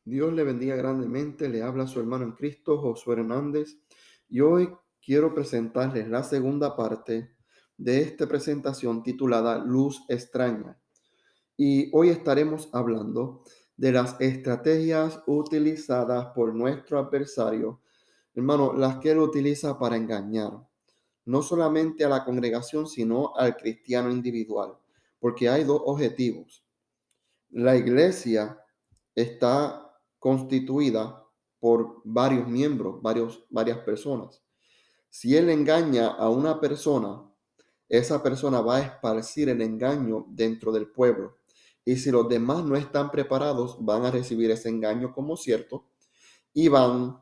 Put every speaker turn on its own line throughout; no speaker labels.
Dios le bendiga grandemente. Le habla su hermano en Cristo, Josué Hernández. Y hoy quiero presentarles la segunda parte de esta presentación titulada Luz extraña. Y hoy estaremos hablando de las estrategias utilizadas por nuestro adversario, hermano, las que él utiliza para engañar, no solamente a la congregación, sino al cristiano individual, porque hay dos objetivos. La iglesia está constituida por varios miembros, varias personas. Si él engaña a una persona, esa persona va a esparcir el engaño dentro del pueblo. Y si los demás no están preparados, van a recibir ese engaño como cierto y van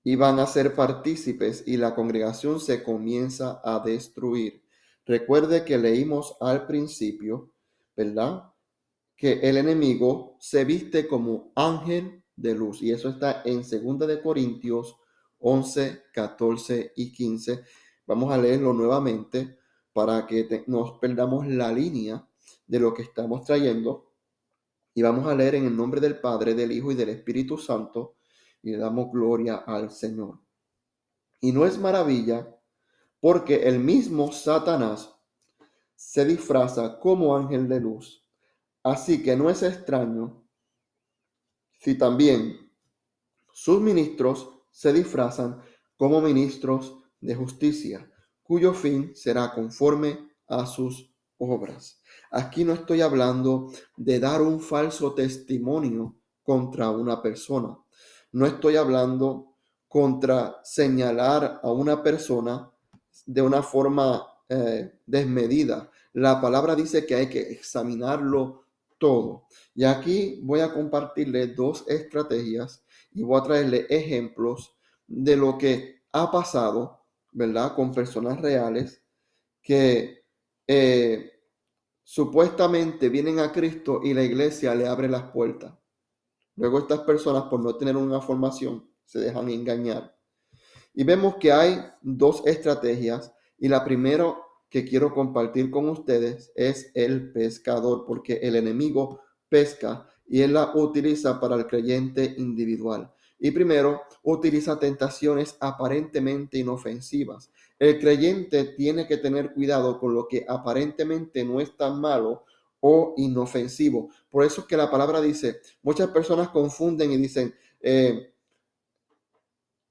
a ser partícipes y la congregación se comienza a destruir. Recuerde que leímos al principio, ¿verdad? Que el enemigo se viste como ángel de luz. Y eso está en 2 Corintios 11, 14 y 15. Vamos a leerlo nuevamente para que nos perdamos la línea de lo que estamos trayendo. Y vamos a leer en el nombre del Padre, del Hijo y del Espíritu Santo. Y le damos gloria al Señor. Y no es maravilla porque el mismo Satanás se disfraza como ángel de luz. Así que no es extraño si también sus ministros se disfrazan como ministros de justicia, cuyo fin será conforme a sus obras. Aquí no estoy hablando de dar un falso testimonio contra una persona. No estoy hablando contra señalar a una persona de una forma desmedida. La palabra dice que hay que examinarlo todo. Y aquí voy a compartirle dos estrategias y voy a traerle ejemplos de lo que ha pasado, ¿verdad? Con personas reales que supuestamente vienen a Cristo y la iglesia le abre las puertas. Luego estas personas, por no tener una formación, se dejan engañar. Y vemos que hay dos estrategias y la primera que quiero compartir con ustedes es el pescador, porque el enemigo pesca y él la utiliza para el creyente individual. Y primero, utiliza tentaciones aparentemente inofensivas. El creyente tiene que tener cuidado con lo que aparentemente no es tan malo o inofensivo. Por eso es que la palabra dice, muchas personas confunden y dicen,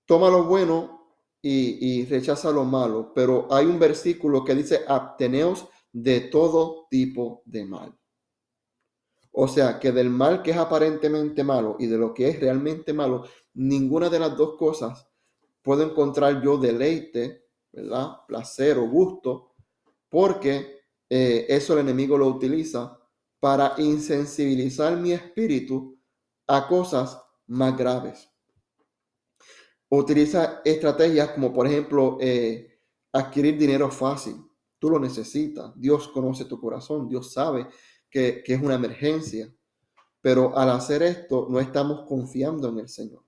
toma lo bueno y rechaza lo malo, pero hay un versículo que dice, absteneos de todo tipo de mal. O sea, que del mal que es aparentemente malo y de lo que es realmente malo, ninguna de las dos cosas puedo encontrar yo deleite, ¿verdad? Placer o gusto, porque eso el enemigo lo utiliza para insensibilizar mi espíritu a cosas más graves. Utiliza estrategias como, por ejemplo, adquirir dinero fácil. Tú lo necesitas. Dios conoce tu corazón. Dios sabe que es una emergencia. Pero al hacer esto, no estamos confiando en el Señor.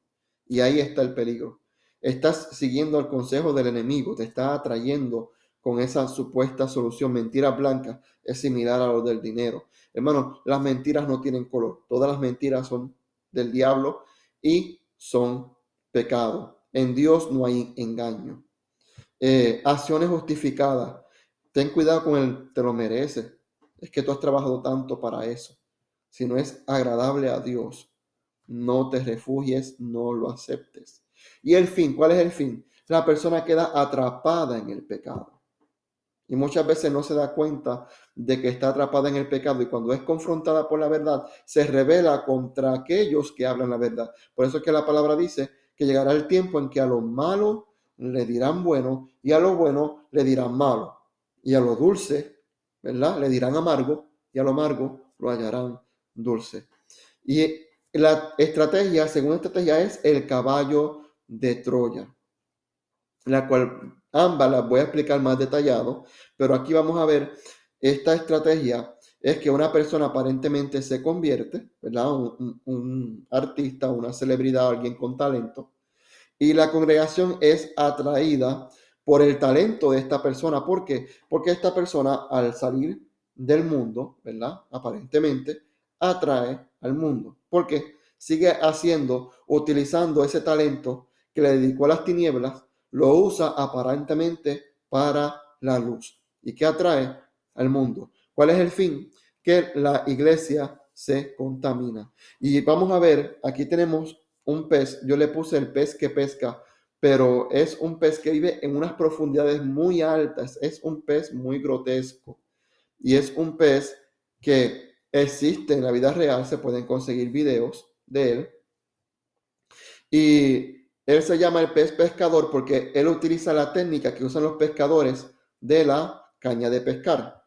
Y ahí está el peligro. Estás siguiendo el consejo del enemigo. Te está atrayendo con esa supuesta solución. Mentiras blancas es similar a lo del dinero. Hermano, las mentiras no tienen color. Todas las mentiras son del diablo y son pecado. En Dios no hay engaño. Acciones justificadas. Ten cuidado con el te lo mereces. Es que tú has trabajado tanto para eso. Si no es agradable a Dios, no te refugies, no lo aceptes. Y el fin, ¿cuál es el fin? La persona queda atrapada en el pecado. Y muchas veces no se da cuenta de que está atrapada en el pecado y cuando es confrontada por la verdad, se revela contra aquellos que hablan la verdad. Por eso es que la palabra dice que llegará el tiempo en que a lo malo le dirán bueno y a lo bueno le dirán malo. Y a lo dulce, ¿verdad? Le dirán amargo y a lo amargo lo hallarán dulce. Y la estrategia, segunda estrategia, es el caballo de Troya, la cual ambas las voy a explicar más detallado, pero aquí vamos a ver esta estrategia es que una persona aparentemente se convierte, ¿verdad? Un artista, una celebridad, alguien con talento, y la congregación es atraída por el talento de esta persona. ¿Por qué? Porque esta persona al salir del mundo, ¿verdad? Aparentemente atrae al mundo. ¿Por qué? sigue haciendo, utilizando ese talento que le dedicó a las tinieblas, lo usa aparentemente para la luz. ¿Y qué atrae al mundo? ¿Cuál es el fin? Que la iglesia se contamina. Y vamos a ver, aquí tenemos un pez, yo le puse el pez que pesca, pero es un pez que vive en unas profundidades muy altas, es un pez muy grotesco y es un pez que existe en la vida real, se pueden conseguir videos de él y él se llama el pez pescador porque él utiliza la técnica que usan los pescadores de la caña de pescar.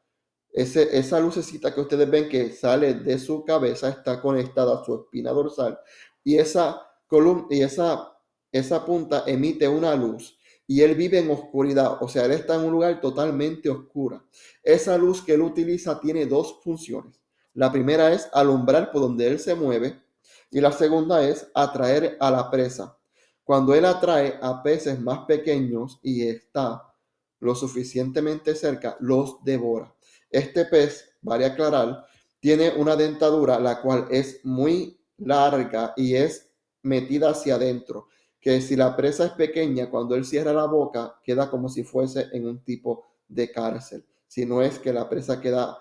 Esa lucecita que ustedes ven que sale de su cabeza está conectada a su espina dorsal y esa columna y esa punta emite una luz y él vive en oscuridad, o sea, él está en un lugar totalmente oscuro. Esa luz que él utiliza tiene dos funciones. La primera es alumbrar por donde él se mueve y la segunda es atraer a la presa. Cuando él atrae a peces más pequeños y está lo suficientemente cerca, los devora. Este pez, vale aclarar, tiene una dentadura la cual es muy larga y es metida hacia adentro, que si la presa es pequeña, cuando él cierra la boca, queda como si fuese en un tipo de cárcel. Si no es que la presa queda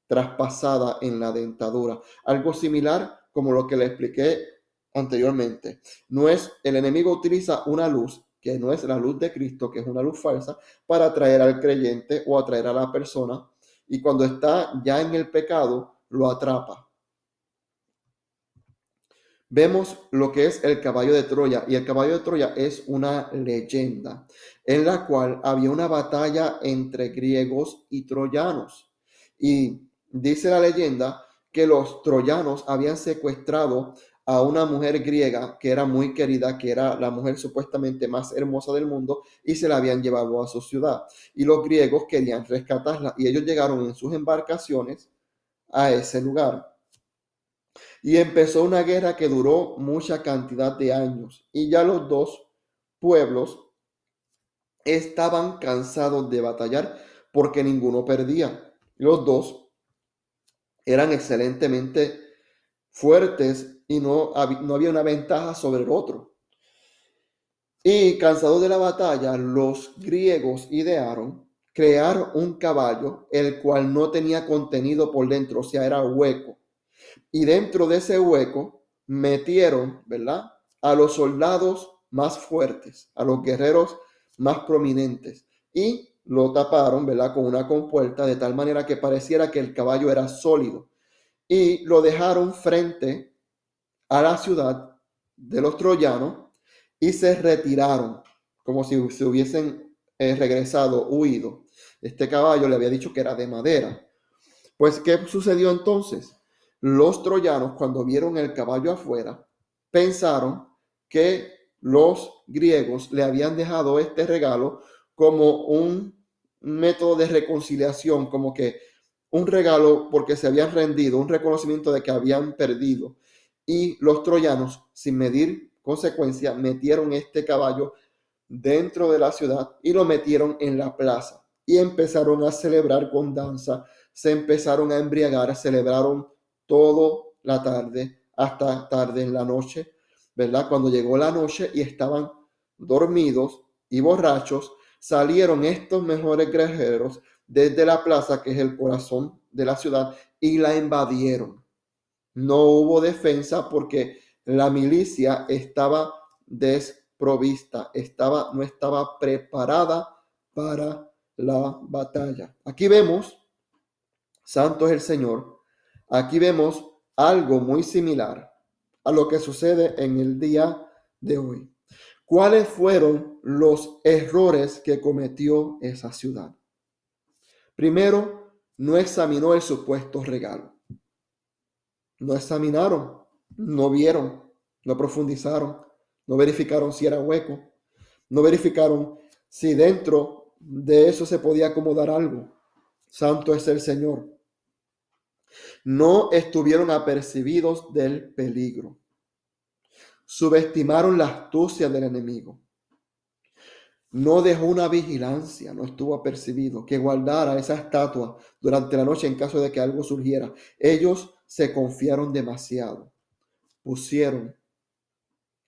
traspasada en la dentadura. Algo similar como lo que le expliqué anteriormente. No es, el enemigo utiliza una luz que no es la luz de Cristo, que es una luz falsa, para atraer al creyente o atraer a la persona. Y cuando está ya en el pecado, lo atrapa. Vemos lo que es el caballo de Troya, y el caballo de Troya es una leyenda en la cual había una batalla entre griegos y troyanos. Y dice la leyenda que los troyanos habían secuestrado a una mujer griega que era muy querida, que era la mujer supuestamente más hermosa del mundo, y se la habían llevado a su ciudad. Y los griegos querían rescatarla, y ellos llegaron en sus embarcaciones a ese lugar. Y empezó una guerra que duró mucha cantidad de años. Y ya los dos pueblos estaban cansados de batallar porque ninguno perdía. Los dos eran excelentemente fuertes y no había una ventaja sobre el otro. Y cansados de la batalla, los griegos idearon crear un caballo el cual no tenía contenido por dentro, o sea, era hueco. Y dentro de ese hueco metieron, ¿verdad? A los soldados más fuertes, a los guerreros más prominentes. Y lo taparon, ¿verdad? Con una compuerta de tal manera que pareciera que el caballo era sólido. Y lo dejaron frente a la ciudad de los troyanos y se retiraron, como si se hubiesen regresado, huido. Este caballo le había dicho que era de madera. Pues, ¿qué sucedió entonces? Los troyanos, cuando vieron el caballo afuera, pensaron que los griegos le habían dejado este regalo como un método de reconciliación, como que un regalo porque se habían rendido, un reconocimiento de que habían perdido. Y los troyanos, sin medir consecuencia, metieron este caballo dentro de la ciudad y lo metieron en la plaza y empezaron a celebrar con danza, se empezaron a embriagar, celebraron toda la tarde hasta tarde en la noche, ¿verdad? Cuando llegó la noche y estaban dormidos y borrachos, salieron estos mejores guerreros desde la plaza, que es el corazón de la ciudad, y la invadieron. No hubo defensa porque la milicia estaba desprovista, no estaba preparada para la batalla. Aquí vemos, santo es el Señor, aquí vemos algo muy similar a lo que sucede en el día de hoy. ¿Cuáles fueron los errores que cometió esa ciudad? Primero, no examinó el supuesto regalo. No examinaron, no vieron, no profundizaron, no verificaron si era hueco, no verificaron si dentro de eso se podía acomodar algo. Santo es el Señor. No estuvieron apercibidos del peligro. Subestimaron la astucia del enemigo. No dejó una vigilancia, no estuvo apercibido, que guardara esa estatua durante la noche en caso de que algo surgiera. Ellos se confiaron demasiado. pusieron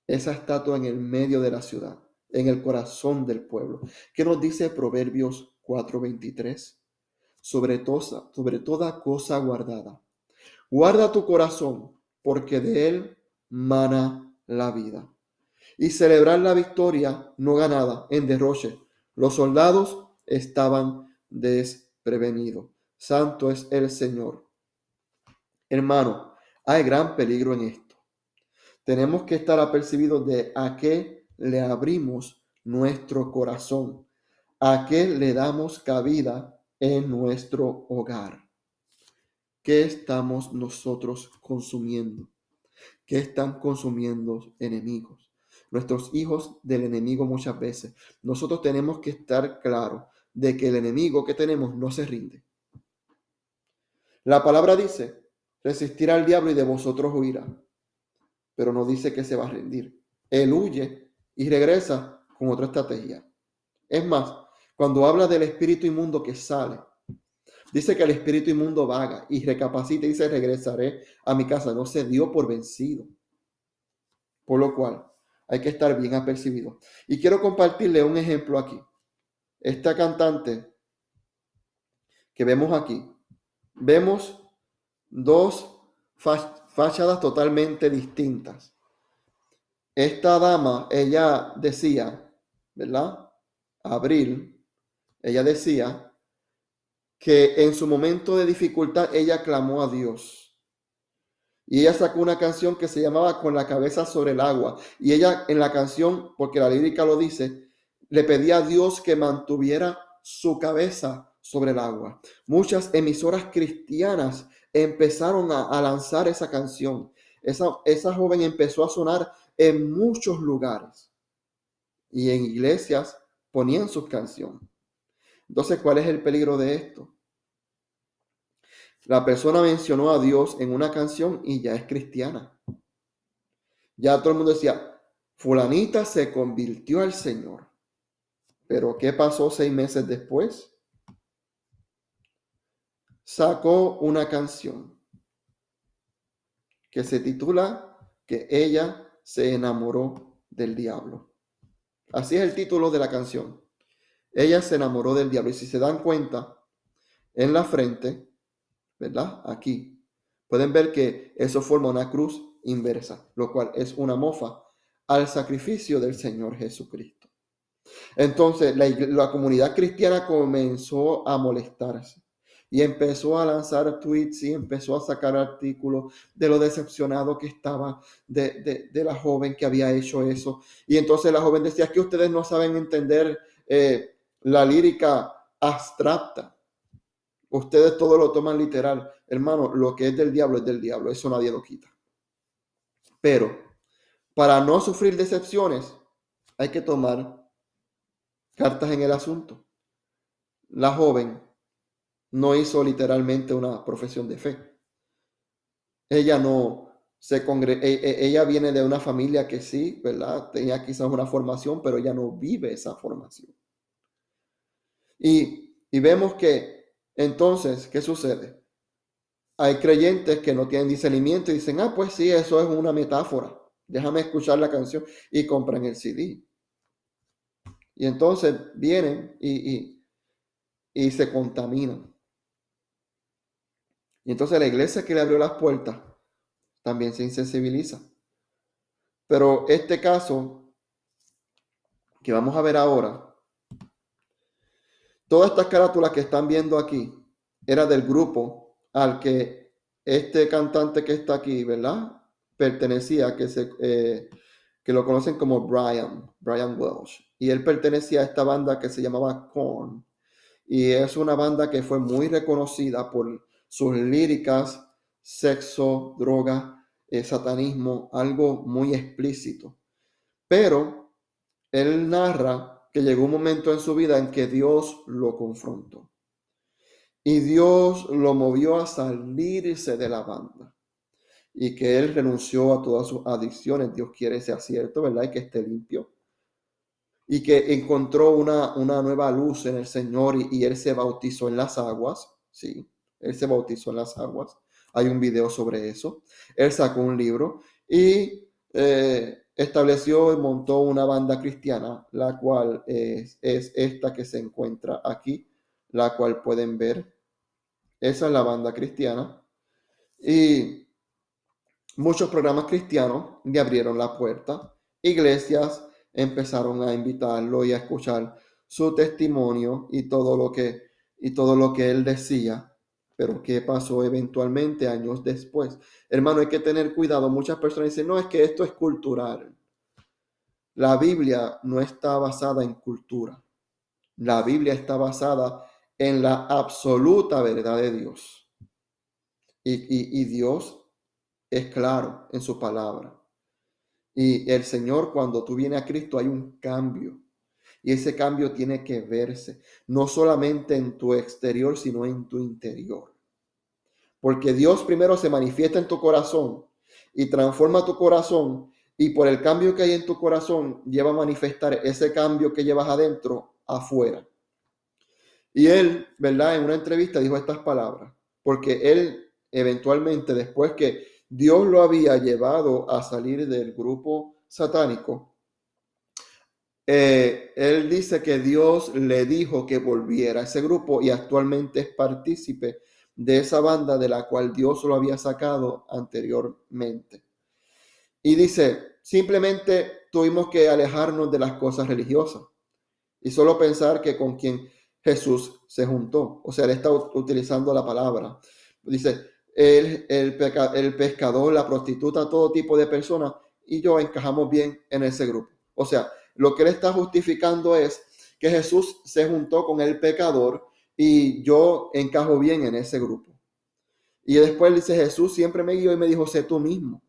esa estatua en el medio de la ciudad, en el corazón del pueblo. ¿Qué nos dice Proverbios 4:23? Sobre toda cosa guardada. Guarda tu corazón, porque de él mana la vida. Y celebrar la victoria no ganada en derroche. Los soldados estaban desprevenidos. Santo es el Señor. Hermano, hay gran peligro en esto. Tenemos que estar apercibidos de a qué le abrimos nuestro corazón, a qué le damos cabida en nuestro hogar. ¿Qué estamos nosotros consumiendo? ¿Qué están consumiendo enemigos? Nuestros hijos del enemigo muchas veces. Nosotros tenemos que estar claros de que el enemigo que tenemos no se rinde. La palabra dice, resistir al diablo y de vosotros huirá, pero no dice que se va a rendir. Él huye y regresa con otra estrategia. Es más, cuando habla del espíritu inmundo que sale, dice que el espíritu inmundo vaga y recapacita y dice, regresaré a mi casa. No se dio por vencido. Por lo cual, hay que estar bien apercibido. Y quiero compartirle un ejemplo aquí. Esta cantante que vemos aquí, vemos dos fachadas totalmente distintas. Esta dama, ella decía, ¿verdad? Abril, ella decía que en su momento de dificultad ella clamó a Dios. Y ella sacó una canción que se llamaba Con la cabeza sobre el agua. Y ella en la canción, porque la lírica lo dice, le pedía a Dios que mantuviera su cabeza sobre el agua. Muchas emisoras cristianas empezaron a lanzar esa canción. Esa joven empezó a sonar en muchos lugares. Y en iglesias ponían sus canciones. Entonces, ¿cuál es el peligro de esto? La persona mencionó a Dios en una canción y ya es cristiana. Ya todo el mundo decía, fulanita se convirtió al Señor. Pero ¿qué pasó 6 meses después? Sacó una canción que se titula que ella se enamoró del diablo. Así es el título de la canción. Ella se enamoró del diablo. Y si se dan cuenta, en la frente, ¿verdad? Aquí, pueden ver que eso forma una cruz inversa, lo cual es una mofa al sacrificio del Señor Jesucristo. Entonces, la comunidad cristiana comenzó a molestarse y empezó a lanzar tweets y empezó a sacar artículos de lo decepcionado que estaba de la joven que había hecho eso. Y entonces la joven decía, es que ustedes no saben entender la lírica abstracta. Ustedes todo lo toman literal. Hermano, lo que es del diablo, eso nadie lo quita. Pero para no sufrir decepciones, hay que tomar cartas en el asunto. La joven no hizo literalmente una profesión de fe. Ella no ella viene de una familia que sí, ¿verdad? Tenía quizás una formación, pero ella no vive esa formación. Y vemos que entonces, ¿qué sucede? Hay creyentes que no tienen discernimiento y dicen, pues sí, eso es una metáfora. Déjame escuchar la canción y compran el CD. Y entonces vienen y se contaminan. Y entonces la iglesia que le abrió las puertas también se insensibiliza. Pero este caso que vamos a ver ahora, todas estas carátulas que están viendo aquí, era del grupo al que este cantante que está aquí, ¿verdad? Pertenecía, que lo conocen como Brian Welsh. Y él pertenecía a esta banda que se llamaba Korn. Y es una banda que fue muy reconocida por sus líricas, sexo, droga, satanismo, algo muy explícito. Pero él narra que llegó un momento en su vida en que Dios lo confrontó. Y Dios lo movió a salirse de la banda. Y que él renunció a todas sus adicciones. Dios quiere ese acierto, ¿verdad? Y que esté limpio. Y que encontró una nueva luz en el Señor y él se bautizó en las aguas. Sí, él se bautizó en las aguas. Hay un video sobre eso. Él sacó un libro y estableció y montó una banda cristiana, la cual es esta que se encuentra aquí, la cual pueden ver. Esa es la banda cristiana. Y muchos programas cristianos le abrieron la puerta. Iglesias empezaron a invitarlo y a escuchar su testimonio y todo lo que él decía. Pero ¿qué pasó eventualmente años después? Hermano, hay que tener cuidado. Muchas personas dicen, no, es que esto es cultural. La Biblia no está basada en cultura. La Biblia está basada en la absoluta verdad de Dios. Y Dios es claro en su palabra. Y el Señor, cuando tú vienes a Cristo, hay un cambio. Y ese cambio tiene que verse, no solamente en tu exterior, sino en tu interior. Porque Dios primero se manifiesta en tu corazón y transforma tu corazón. Y por el cambio que hay en tu corazón, lleva a manifestar ese cambio que llevas adentro afuera. Y él, ¿verdad? En una entrevista dijo estas palabras. Porque él eventualmente, después que Dios lo había llevado a salir del grupo satánico, él dice que Dios le dijo que volviera a ese grupo y actualmente es partícipe de esa banda de la cual Dios lo había sacado anteriormente. Y dice, simplemente tuvimos que alejarnos de las cosas religiosas y solo pensar que con quien Jesús se juntó. O sea, él está utilizando la palabra. Dice, el pescador, la prostituta, todo tipo de personas, y yo encajamos bien en ese grupo. O sea, lo que él está justificando es que Jesús se juntó con el pecador y yo encajo bien en ese grupo. Y después dice, Jesús siempre me guió y me dijo, sé tú mismo.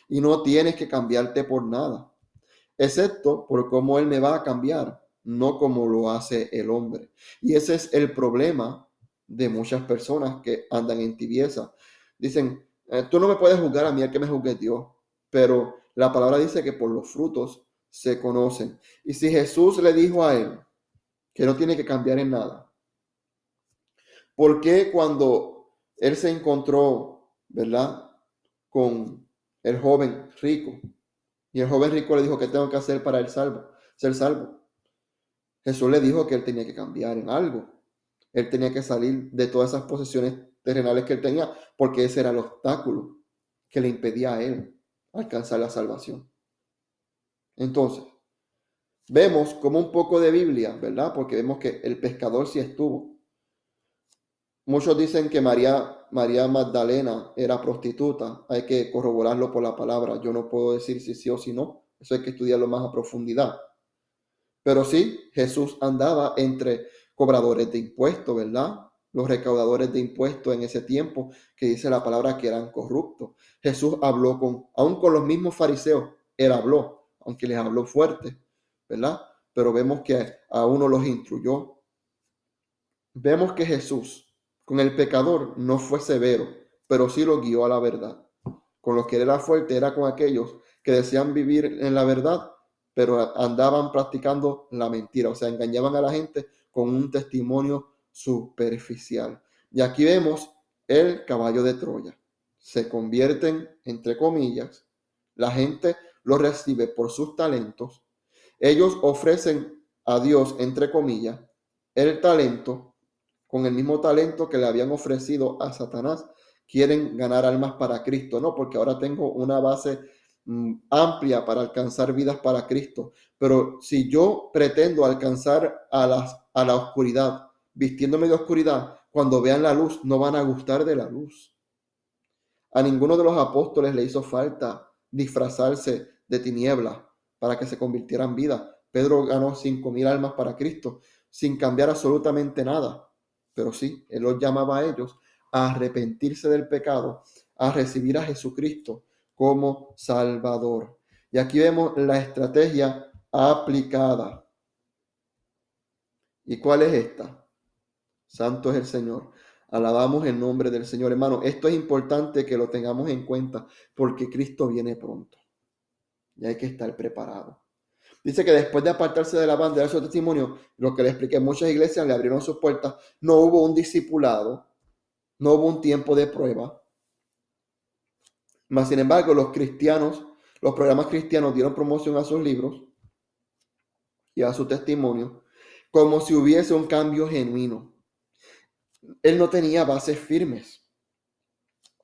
Y no tienes que cambiarte por nada, excepto por cómo Él me va a cambiar, no como lo hace el hombre. Y ese es el problema de muchas personas que andan en tibieza. Dicen, tú no me puedes juzgar a mí, el que me juzgue es Dios. Pero la palabra dice que por los frutos se conocen. Y si Jesús le dijo a él que no tiene que cambiar en nada, ¿por qué cuando él se encontró, ¿verdad?, con el joven rico, y el joven rico le dijo, ¿qué tengo que hacer para ser salvo? Jesús le dijo que él tenía que cambiar en algo. Él tenía que salir de todas esas posesiones terrenales que él tenía, porque ese era el obstáculo que le impedía a él alcanzar la salvación. Entonces, vemos como un poco de Biblia, ¿verdad? Porque vemos que el pescador sí estuvo. Muchos dicen que María Magdalena era prostituta. Hay que corroborarlo por la palabra. Yo no puedo decir si sí o si no. Eso hay que estudiarlo más a profundidad. Pero sí, Jesús andaba entre cobradores de impuestos, ¿verdad? Los recaudadores de impuestos en ese tiempo, que dice la palabra que eran corruptos. Jesús habló aún con los mismos fariseos, él habló, aunque les habló fuerte, ¿verdad? Pero vemos que a uno los instruyó. Vemos que Jesús con el pecador no fue severo, pero sí lo guió a la verdad. Con los que él era fuerte era con aquellos que desean vivir en la verdad, pero andaban practicando la mentira, o sea, engañaban a la gente con un testimonio superficial. Y aquí vemos el caballo de Troya. Se convierten, entre comillas, la gente lo recibe por sus talentos. Ellos ofrecen a Dios, entre comillas, el talento con el mismo talento que le habían ofrecido a Satanás. Quieren ganar almas para Cristo, ¿no? Porque ahora tengo una base amplia para alcanzar vidas para Cristo. Pero si yo pretendo alcanzar a la oscuridad, vistiéndome de oscuridad, cuando vean la luz, no van a gustar de la luz. A ninguno de los apóstoles le hizo falta disfrazarse de tinieblas para que se convirtiera en vida. Pedro ganó 5,000 almas para Cristo sin cambiar absolutamente nada. Pero sí, Él los llamaba a ellos a arrepentirse del pecado, a recibir a Jesucristo como Salvador. Y aquí vemos la estrategia aplicada. ¿Y cuál es esta? Santo es el Señor. Alabamos el nombre del Señor, hermano. Esto es importante que lo tengamos en cuenta porque Cristo viene pronto y hay que estar preparado. Dice que después de apartarse de la banda de dar su testimonio, lo que le expliqué, muchas iglesias le abrieron sus puertas, no hubo un discipulado, no hubo un tiempo de prueba, Mas, sin embargo, los programas cristianos dieron promoción a sus libros y a su testimonio como si hubiese un cambio genuino. Él no tenía bases firmes.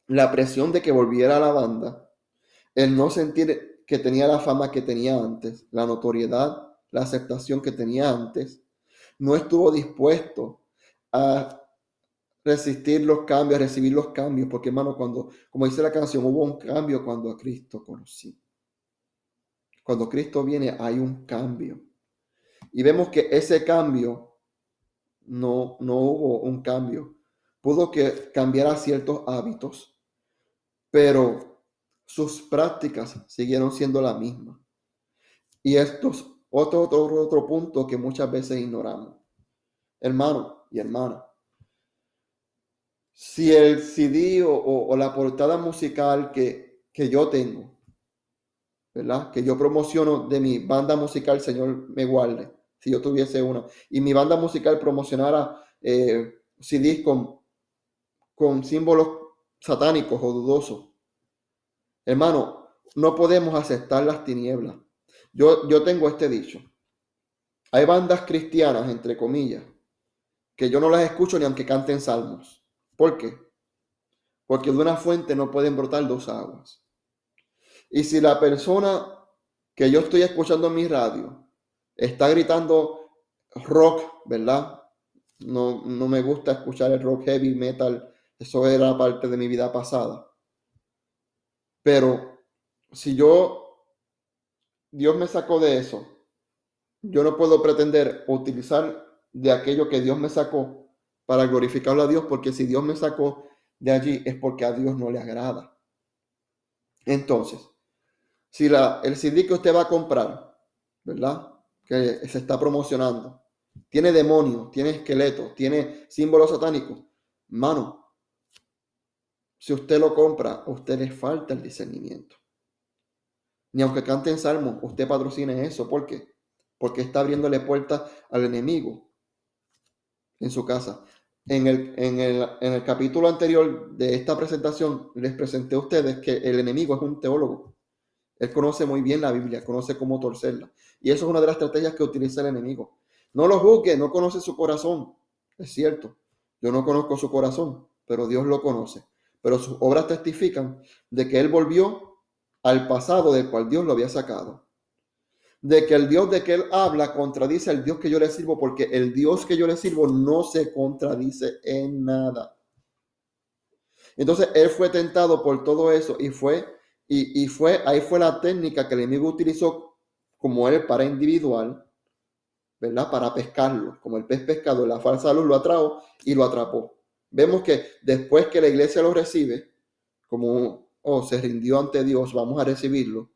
La presión de que volviera a la banda, el no sentir que tenía la fama que tenía antes, la notoriedad, la aceptación que tenía antes, no estuvo dispuesto a resistir los cambios, a recibir los cambios, porque hermano, como dice la canción, hubo un cambio cuando a Cristo conocí. Cuando Cristo viene hay un cambio. Y vemos que ese cambio no hubo un cambio. Pudo que cambiara ciertos hábitos, pero sus prácticas siguieron siendo la misma. Y esto es otro punto que muchas veces ignoramos. Hermano y hermana, si el CD o la portada musical que yo tengo, ¿verdad? Que yo promociono de mi banda musical, Señor me guarde, si yo tuviese una, y mi banda musical promocionara CDs con símbolos satánicos o dudosos, hermano, no podemos aceptar las tinieblas. Yo tengo este dicho. Hay bandas cristianas, entre comillas, que yo no las escucho ni aunque canten salmos. ¿Por qué? Porque de una fuente no pueden brotar dos aguas. Y si la persona que yo estoy escuchando en mi radio está gritando rock, ¿verdad? No me gusta escuchar el rock heavy metal, eso era parte de mi vida pasada. Pero si Dios me sacó de eso, yo no puedo pretender utilizar de aquello que Dios me sacó para glorificarlo a Dios, porque si Dios me sacó de allí es porque a Dios no le agrada. Entonces, si el CD que usted va a comprar, ¿verdad? Que se está promocionando, tiene demonios, tiene esqueletos, tiene símbolos satánicos, mano, si usted lo compra, a usted le falta el discernimiento. Ni aunque cante en salmos, usted patrocine eso. ¿Por qué? Porque está abriéndole puertas al enemigo en su casa. En el capítulo anterior de esta presentación, les presenté a ustedes que el enemigo es un teólogo. Él conoce muy bien la Biblia, conoce cómo torcerla. Y eso es una de las estrategias que utiliza el enemigo. No lo juzgue, no conoce su corazón. Es cierto, yo no conozco su corazón, pero Dios lo conoce. Pero sus obras testifican de que él volvió al pasado del cual Dios lo había sacado. De que el Dios de que él habla contradice al Dios que yo le sirvo, porque el Dios que yo le sirvo no se contradice en nada. Entonces él fue tentado por todo eso y ahí fue la técnica que el enemigo utilizó como él para individual, ¿verdad? Para pescarlo, como el pez pescador, la falsa luz lo atrajo y lo atrapó. Vemos que después que la iglesia lo recibe, como se rindió ante Dios, vamos a recibirlo,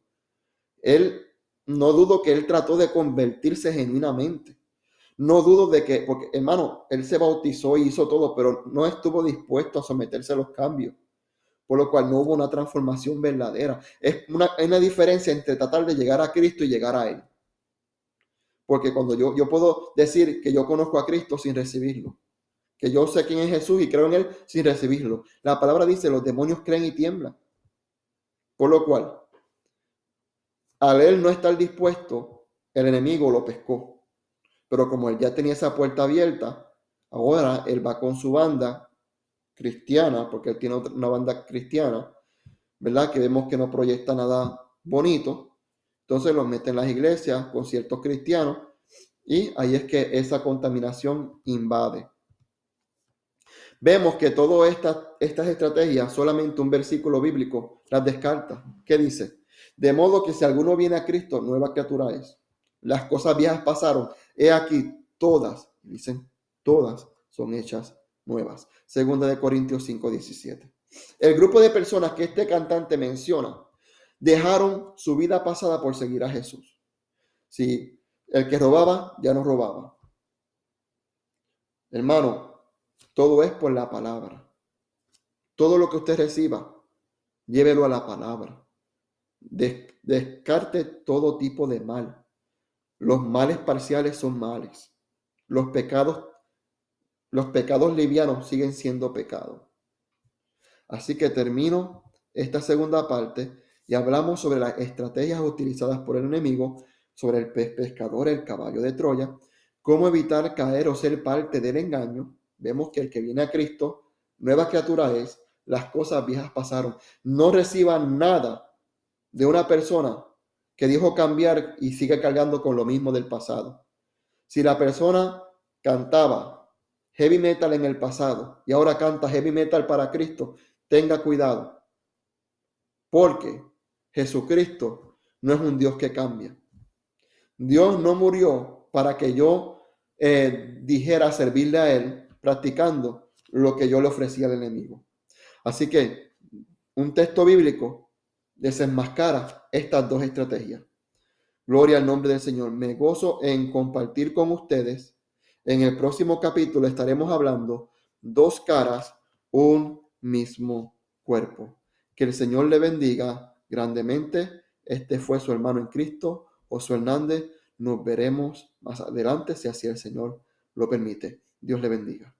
él, no dudo que él trató de convertirse genuinamente. No dudo de que, porque hermano, él se bautizó y hizo todo, pero no estuvo dispuesto a someterse a los cambios, por lo cual no hubo una transformación verdadera. Hay una diferencia entre tratar de llegar a Cristo y llegar a Él. Porque cuando yo puedo decir que yo conozco a Cristo sin recibirlo, que yo sé quién es Jesús y creo en Él sin recibirlo. La palabra dice, los demonios creen y tiemblan. Por lo cual, al Él no estar dispuesto, el enemigo lo pescó. Pero como Él ya tenía esa puerta abierta, ahora Él va con su banda cristiana, porque Él tiene una banda cristiana, ¿verdad? Que vemos que no proyecta nada bonito. Entonces los mete en las iglesias con ciertos cristianos y ahí es que esa contaminación invade. Vemos que todas estas estrategias, solamente un versículo bíblico las descarta. ¿Qué dice? De modo que si alguno viene a Cristo, nueva criatura es. Las cosas viejas pasaron. He aquí, dicen, todas son hechas nuevas. Segunda de Corintios 5:17. El grupo de personas que este cantante menciona dejaron su vida pasada por seguir a Jesús. Si el que robaba ya no robaba. Hermano, todo es por la palabra. Todo lo que usted reciba, llévelo a la palabra. Descarte todo tipo de mal. Los males parciales son males. Los pecados livianos siguen siendo pecados. Así que termino esta segunda parte y hablamos sobre las estrategias utilizadas por el enemigo, sobre el pescador, el caballo de Troya, cómo evitar caer o ser parte del engaño. Vemos que el que viene a Cristo, nueva criatura es, las cosas viejas pasaron. No reciban nada de una persona que dijo cambiar y sigue cargando con lo mismo del pasado. Si la persona cantaba heavy metal en el pasado y ahora canta heavy metal para Cristo, tenga cuidado, porque Jesucristo no es un Dios que cambia. Dios no murió para que yo dijera servirle a Él practicando lo que yo le ofrecía al enemigo. Así que un texto bíblico desenmascara estas dos estrategias. Gloria al nombre del Señor. Me gozo en compartir con ustedes. En el próximo capítulo estaremos hablando dos caras, un mismo cuerpo. Que el Señor le bendiga grandemente. Este fue su hermano en Cristo, Josué Hernández. Nos veremos más adelante si así el Señor lo permite. Dios le bendiga.